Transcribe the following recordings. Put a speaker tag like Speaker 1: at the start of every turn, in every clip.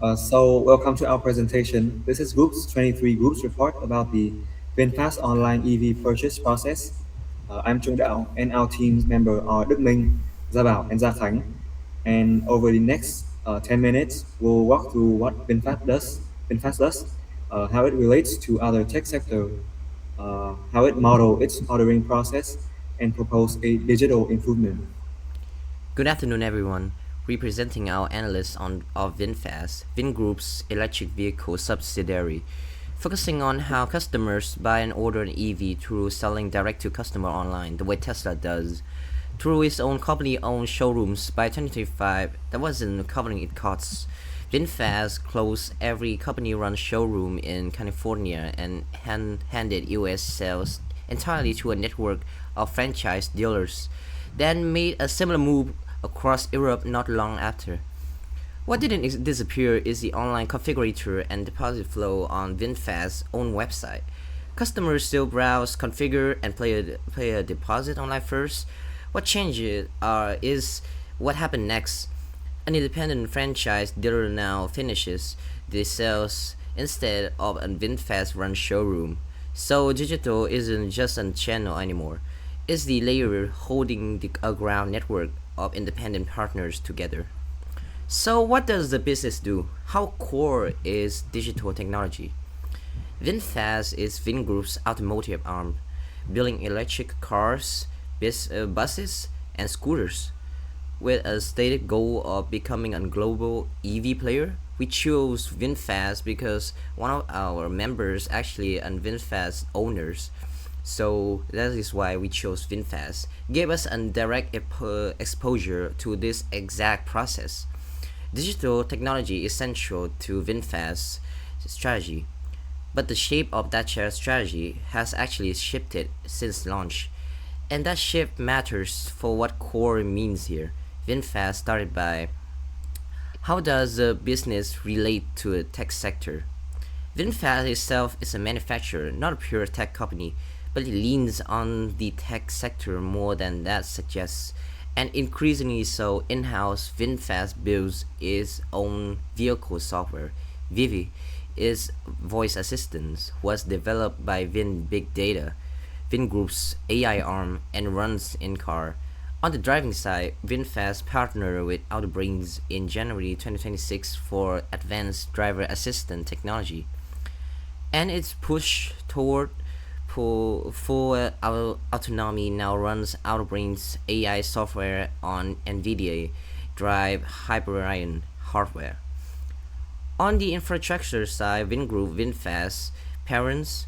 Speaker 1: Welcome to our presentation. This is Group's 23 Groups report about the Vinfast online EV purchase process. I'm Trung Đạo, and our team's member are Đức Minh, Gia Bảo, and Gia Khánh. And over the next 10 minutes, we'll walk through what Vinfast does, how it relates to other tech sector, how it model its ordering process, and propose a digital improvement.
Speaker 2: Good afternoon, everyone. Representing our analysts of Vinfast, Vingroup's electric vehicle subsidiary, focusing on how customers buy and order an EV through selling direct to customer online, the way Tesla does, through its own company-owned showrooms by 2025. That wasn't covering its costs. Vinfast closed every company-run showroom in California and handed US sales entirely to a network of franchise dealers, then made a similar move across Europe not long after. What didn't disappear is the online configurator and deposit flow on Vinfast's own website. Customers still browse, configure, and pay a deposit online first. What changes is what happened next. An independent franchise dealer now finishes the sales instead of a Vinfast run showroom. So digital isn't just a channel anymore. It's the layer holding a ground network of independent partners together. So what does the business do? How core is digital technology? VinFast is Vingroup's automotive arm, building electric cars, buses, and scooters. With a stated goal of becoming a global EV player, we chose VinFast because one of our members actually are VinFast owners. So that is why we chose VinFast. Gave us a direct exposure to this exact process. Digital technology is central to VinFast's strategy, but the shape of that strategy has actually shifted since launch. And that shift matters for what core means here. VinFast started by how does the business relate to the tech sector? VinFast itself is a manufacturer, not a pure tech company, but it leans on the tech sector more than that suggests. And increasingly so, in-house VinFast builds its own vehicle software. Vivi is voice assistant, was developed by Vin Big Data, Vingroup's AI arm, and runs in-car. On the driving side, VinFast partnered with Autobrains in January 2026 for advanced driver assistant technology, and its push toward full autonomy now runs Autobrains AI software on NVIDIA Drive Hyperion hardware. On the infrastructure side, Vingroup VinFast parents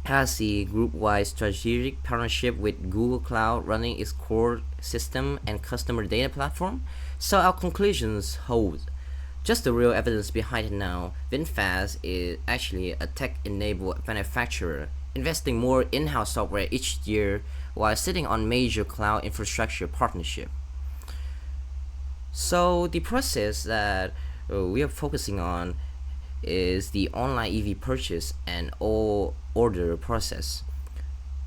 Speaker 2: has a group-wide strategic partnership with Google Cloud running its core system and customer data platform. So our conclusions hold. Just the real evidence behind it now, VinFast is actually a tech-enabled manufacturer, investing more in-house software each year while sitting on major cloud infrastructure partnership. So the process that we are focusing on is the online EV purchase and all order process.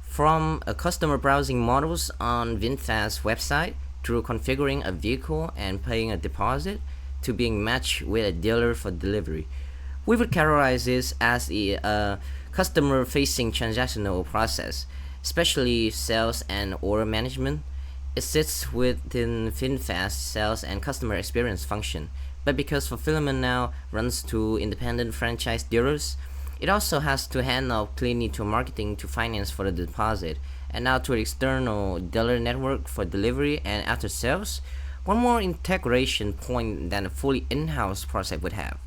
Speaker 2: From a customer browsing models on VinFast website through configuring a vehicle and paying a deposit to being matched with a dealer for delivery. We would categorize this as a customer facing transactional process, especially sales and order management. It sits within VinFast sales and customer experience function, but because fulfillment now runs to independent franchise dealers, it also has to hand off cleanly to marketing to finance for the deposit, and now to an external dealer network for delivery and after sales. One more integration point than a fully in-house process would have.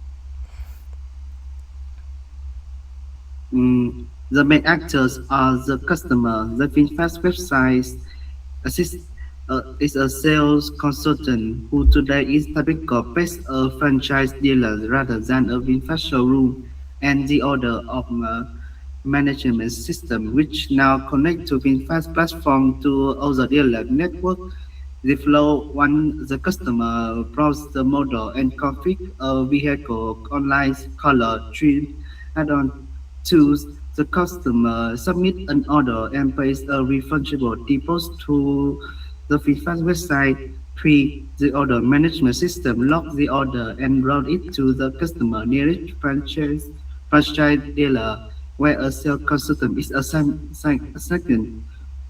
Speaker 3: The main actors are the customer. The VinFast website assist, is a sales consultant who today is typical best a franchise dealer rather than a VinFast showroom, and the order of management system, which now connect to VinFast platform to other dealer network. The flow once the customer browse the model and configure a vehicle online color, trim, add-on tools, the customer submit an order and pays a refundable deposit to the VinFast website. 3. The order management system logs the order and route it to the customer nearest franchise dealer, where a sales consultant is assigned.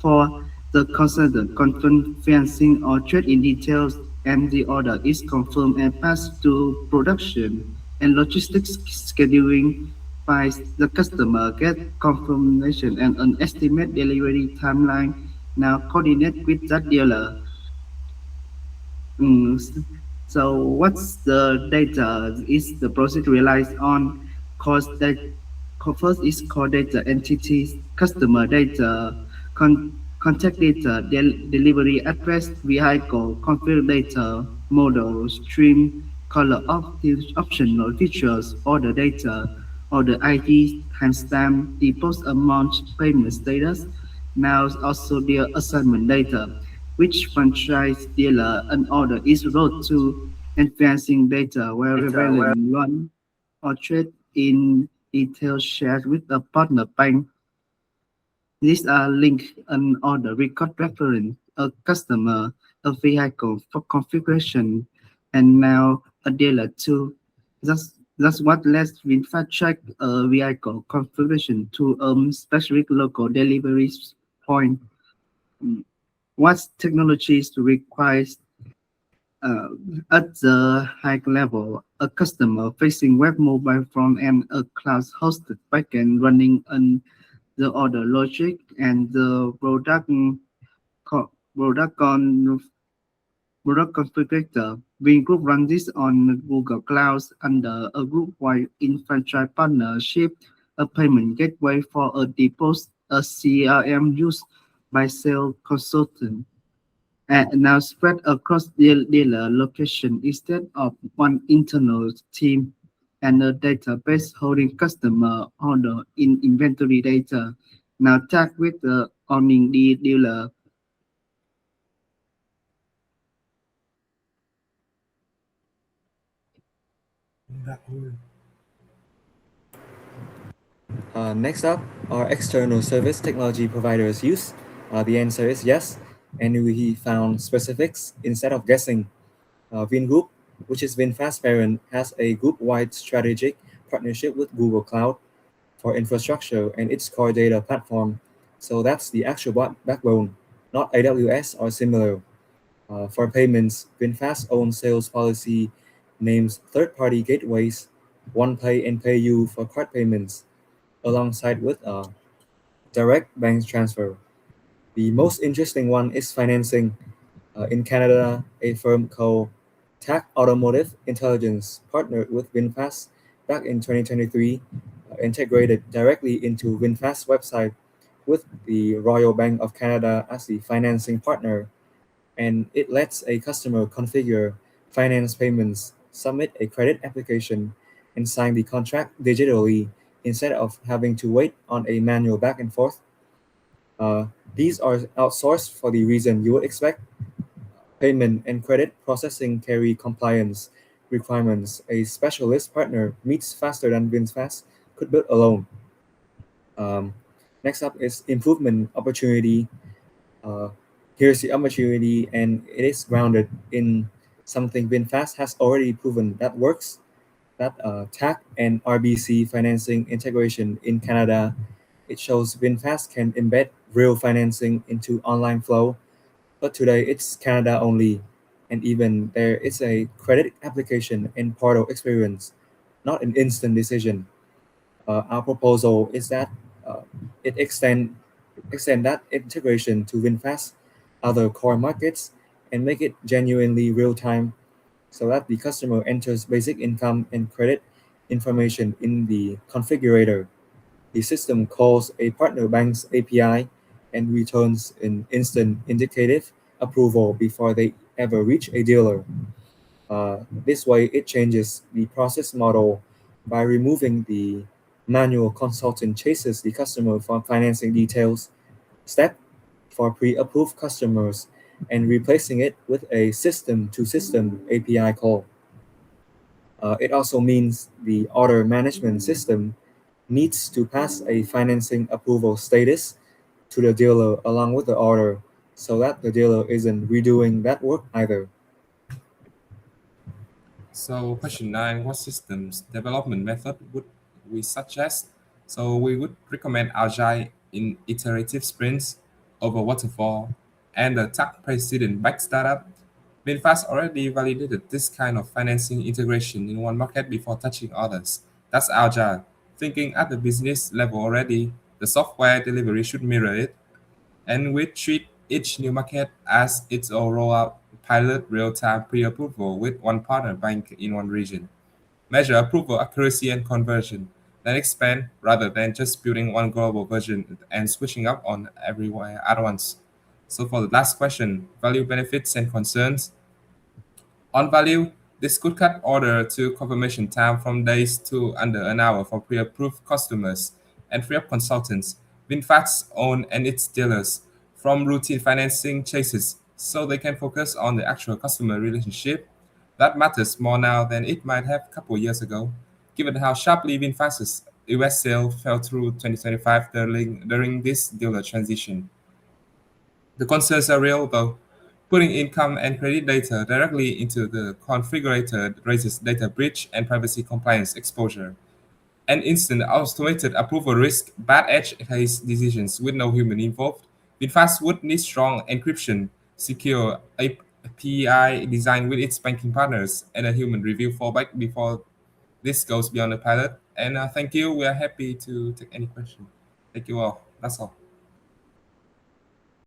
Speaker 3: 4. The consultant confirming or trade in details, and the order is confirmed and passed to production and logistics scheduling. 5. The customer gets confirmation and an estimate delivery timeline. Now coordinate with that dealer. Mm, s- so what's the data is the process relies on cost that first is core data entities, customer data, con- contact data, delivery address, vehicle, configure data, model, stream, color optional features, order data, order ID, timestamp, deposit amount, payment status. Now also their assignment data, which franchise dealer an order is wrote to, advancing data where relevant one or trade in details shared with a partner bank. These are linked an order record reference, a customer, a vehicle for configuration, and now a dealer too. That's what lets VinFast track a vehicle configuration to a specific local delivery point. Mm. What technologies requires uh, at the high level, a customer-facing web mobile front and a cloud-hosted backend running on the order logic and the product on product configurator. Vingroup runs this on Google Clouds under a group-wide infrastructure partnership, a payment gateway for a deposit, a CRM used by sales consultant and now spread across dealer location instead of one internal team and a database holding customer order in inventory data. Now tag with the owning the dealer.
Speaker 1: Next up, are external service technology providers use? The answer is yes, and we found specifics instead of guessing. Vingroup, which is Vinfast parent, has a group-wide strategic partnership with Google Cloud for infrastructure and its core data platform. So that's the actual backbone, not AWS or similar. For payments, VinFast own sales policy names third-party gateways, OnePay and PayU for card payments, alongside with direct bank transfer. The most interesting one is financing. In Canada, a firm called TAC Automotive Intelligence partnered with VinFast back in 2023, integrated directly into VinFast's website with the Royal Bank of Canada as the financing partner, and it lets a customer configure finance payments, submit a credit application, and sign the contract digitally instead of having to wait on a manual back and forth. Uh, these are outsourced for the reason you would expect. Payment and credit processing carry compliance requirements a specialist partner meets faster than VinFast could build alone. Um, Next up is improvement opportunity. Uh, Here's the opportunity, and it is grounded in something VinFast has already proven that works. That TAC and RBC financing integration in Canada, it shows VinFast can embed real financing into online flow, but today it's Canada only, and even there it's a credit application and portal experience, not an instant decision. Our proposal is that uh, it extend that integration to VinFast other core markets and make it genuinely real time so that the customer enters basic income and credit information in the configurator. The system calls a partner bank's API and returns an instant indicative approval before they ever reach a dealer. This way, it changes the process model by removing the manual consultant chases the customer for financing details step for pre-approved customers and replacing it with a system-to-system API call. It also means the order management system needs to pass a financing approval status to the dealer along with the order so that the dealer isn't redoing that work either.
Speaker 4: So question 9, what systems development method would we suggest? So we would recommend agile in iterative sprints over waterfall and the tech precedent back startup. Vinfast already validated this kind of financing integration in one market before touching others. That's agile. Thinking at the business level already, the software delivery should mirror it, and we treat each new market as its own rollout pilot real-time pre-approval with one partner bank in one region. Measure approval accuracy and conversion, then expand rather than just building one global version and switching up on everywhere at once. So for the last question, value benefits and concerns, on value, this could cut order to confirmation time from days to under an hour for pre-approved customers and free up consultants, VinFast's own and its dealers, from routine financing chases so they can focus on the actual customer relationship. That matters more now than it might have a couple years ago, given how sharply VinFast's US sale fell through 2025 during this dealer transition. The concerns are real, though. Putting income and credit data directly into the configurator raises data breach and privacy compliance exposure. An instant automated approval risk bad edge case decisions with no human involved. VinFast would need strong encryption, secure API design with its banking partners, and a human review fallback before this goes beyond the pilot. And thank you. We are happy to take any question. Thank you all. That's all.